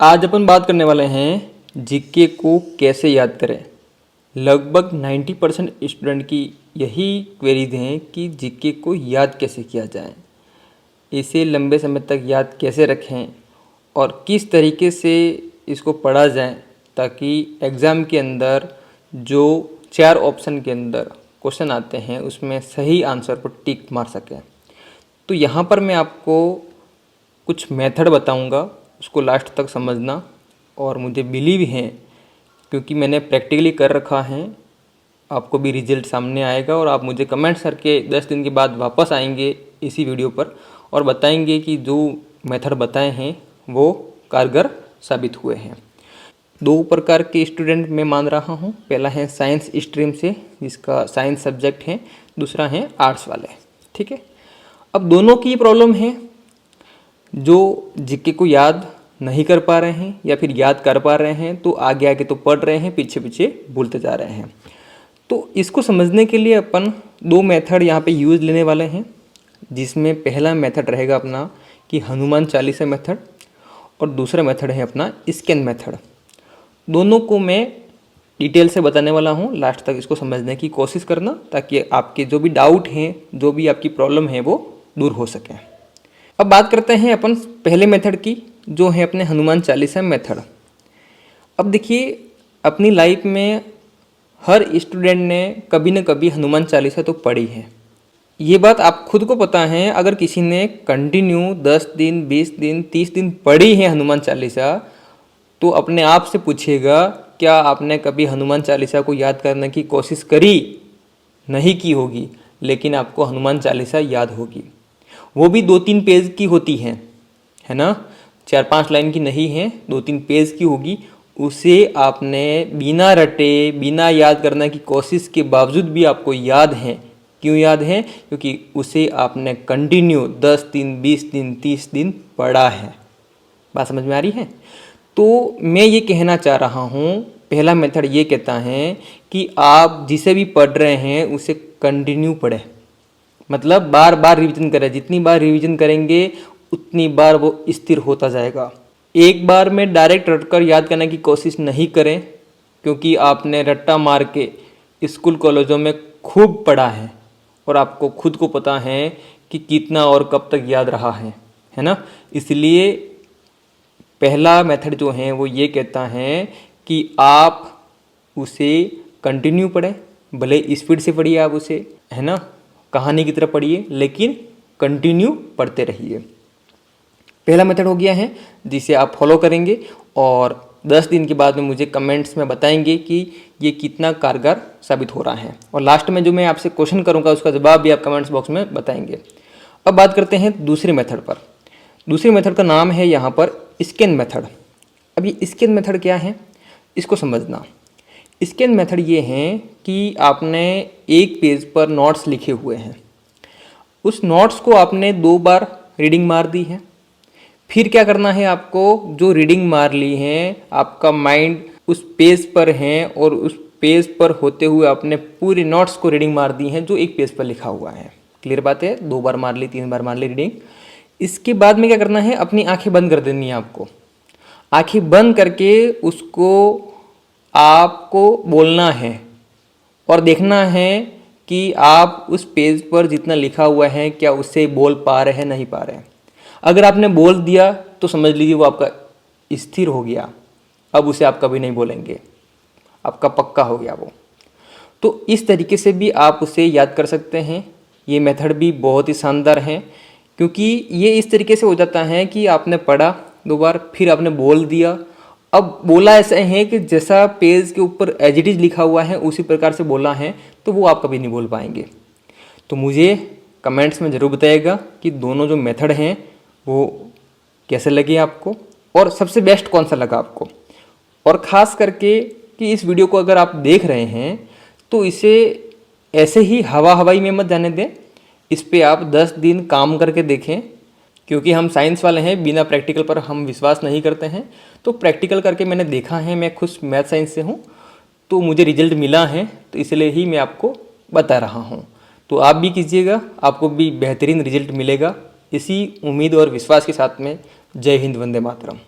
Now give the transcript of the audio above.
आज अपन बात करने वाले हैं जीके को कैसे याद करें। लगभग 90% स्टूडेंट की यही क्वेरीज हैं कि जीके को याद कैसे किया जाए, इसे लंबे समय तक याद कैसे रखें और किस तरीके से इसको पढ़ा जाए ताकि एग्ज़ाम के अंदर जो 4 ऑप्शन के अंदर क्वेश्चन आते हैं उसमें सही आंसर पर टिक मार सकें। तो यहाँ पर मैं आपको कुछ मेथड बताऊँगा, उसको लास्ट तक समझना। और मुझे बिलीव है क्योंकि मैंने प्रैक्टिकली कर रखा है, आपको भी रिजल्ट सामने आएगा और आप मुझे कमेंट्स करके 10 दिन के बाद वापस आएंगे इसी वीडियो पर और बताएंगे कि जो मेथड बताए हैं वो कारगर साबित हुए हैं। 2 प्रकार के स्टूडेंट मैं मान रहा हूँ। पहला है साइंस स्ट्रीम से, जिसका साइंस सब्जेक्ट है, दूसरा है आर्ट्स वाले। ठीक है, अब दोनों की प्रॉब्लम है, जो जीके को याद नहीं कर पा रहे हैं या फिर याद कर पा रहे हैं तो आगे आगे तो पढ़ रहे हैं, पीछे पीछे भूलते जा रहे हैं। तो इसको समझने के लिए अपन 2 मेथड यहाँ पे यूज़ लेने वाले हैं, जिसमें पहला मेथड रहेगा अपना कि हनुमान चालीसा मेथड और दूसरा मेथड है अपना स्कैन मेथड। दोनों को मैं डिटेल से बताने वाला हूँ, लास्ट तक इसको समझने की कोशिश करना ताकि आपके जो भी डाउट हैं, जो भी आपकी प्रॉब्लम है वो दूर हो सके। अब बात करते हैं अपन पहले मेथड की, जो है अपने हनुमान चालीसा मेथड। अब देखिए, अपनी लाइफ में हर स्टूडेंट ने कभी न कभी हनुमान चालीसा तो पढ़ी है, ये बात आप खुद को पता है। अगर किसी ने कंटिन्यू 10 दिन, 20 दिन, 30 दिन पढ़ी है हनुमान चालीसा, तो अपने आप से पूछिएगा क्या आपने कभी हनुमान चालीसा को याद करने की कोशिश करी? नहीं की होगी, लेकिन आपको हनुमान चालीसा याद होगी। वो भी 2-3 पेज की होती है ना, 4-5 लाइन की नहीं है, 2-3 पेज की होगी। उसे आपने बिना रटे, बिना याद करने की कोशिश के बावजूद भी आपको याद है। क्यों याद है? क्योंकि उसे आपने कंटिन्यू 10 दिन, 20 दिन, 30 दिन पढ़ा है। बात समझ में आ रही है? तो मैं ये कहना चाह रहा हूँ, पहला मेथड ये कहता है कि आप जिसे भी पढ़ रहे हैं उसे कंटिन्यू पढ़ें, मतलब बार बार रिवीजन करें। जितनी बार रिवीजन करेंगे उतनी बार वो स्थिर होता जाएगा। एक बार में डायरेक्ट रटकर याद करने की कोशिश नहीं करें, क्योंकि आपने रट्टा मार के स्कूल कॉलेजों में खूब पढ़ा है और आपको खुद को पता है कि कितना और कब तक याद रहा है ना। इसलिए पहला मेथड जो है वो ये कहता है कि आप उसे कंटिन्यू पढ़ें, भले स्पीड से पढ़िए आप उसे, है ना, कहानी की तरह पढ़िए, लेकिन कंटिन्यू पढ़ते रहिए। पहला मेथड हो गया है जिसे आप फॉलो करेंगे और 10 दिन के बाद में मुझे कमेंट्स में बताएंगे कि ये कितना कारगर साबित हो रहा है। और लास्ट में जो मैं आपसे क्वेश्चन करूँगा उसका जवाब भी आप कमेंट्स बॉक्स में बताएंगे। अब बात करते हैं दूसरे मेथड पर। दूसरे मेथड का नाम है यहाँ पर स्कैन मेथड। अब ये स्कैन मेथड क्या है, इसको समझना। स्कैन मेथड ये है कि आपने एक पेज पर नोट्स लिखे हुए हैं, उस नोट्स को आपने 2 बार रीडिंग मार दी है। फिर क्या करना है आपको, जो रीडिंग मार ली है आपका माइंड उस पेज पर है और उस पेज पर होते हुए आपने पूरे नोट्स को रीडिंग मार दी है जो एक पेज पर लिखा हुआ है। क्लियर बात है? 2 बार मार ली, 3 बार मार ली रीडिंग। इसके बाद में क्या करना है, अपनी आंखें बंद कर देनी है आपको। आंखें बंद करके उसको आपको बोलना है और देखना है कि आप उस पेज पर जितना लिखा हुआ है क्या उससे बोल पा रहे हैं, नहीं पा रहे हैं। अगर आपने बोल दिया तो समझ लीजिए वो आपका स्थिर हो गया, अब उसे आप कभी नहीं बोलेंगे, आपका पक्का हो गया वो। तो इस तरीके से भी आप उसे याद कर सकते हैं। ये मेथड भी बहुत ही शानदार है, क्योंकि ये इस तरीके से हो जाता है कि आपने पढ़ा 2 बार, फिर आपने बोल दिया। अब बोला ऐसा है कि जैसा पेज के ऊपर एज इट इज़ लिखा हुआ है उसी प्रकार से बोला है, तो वो आप कभी नहीं बोल पाएंगे। तो मुझे कमेंट्स में ज़रूर बताइएगा कि दोनों जो मेथड हैं वो कैसे लगे आपको और सबसे बेस्ट कौन सा लगा आपको। और ख़ास करके कि इस वीडियो को अगर आप देख रहे हैं तो इसे ऐसे ही हवाई में मत जाने दें, इस पे आप 10 दिन काम करके देखें, क्योंकि हम साइंस वाले हैं, बिना प्रैक्टिकल पर हम विश्वास नहीं करते हैं। तो प्रैक्टिकल करके मैंने देखा है, मैं खुद मैथ साइंस से हूँ, तो मुझे रिजल्ट मिला है, तो इसलिए ही मैं आपको बता रहा हूँ। तो आप भी कीजिएगा, आपको भी बेहतरीन रिजल्ट मिलेगा। इसी उम्मीद और विश्वास के साथ में जय हिंद, वंदे मातरम।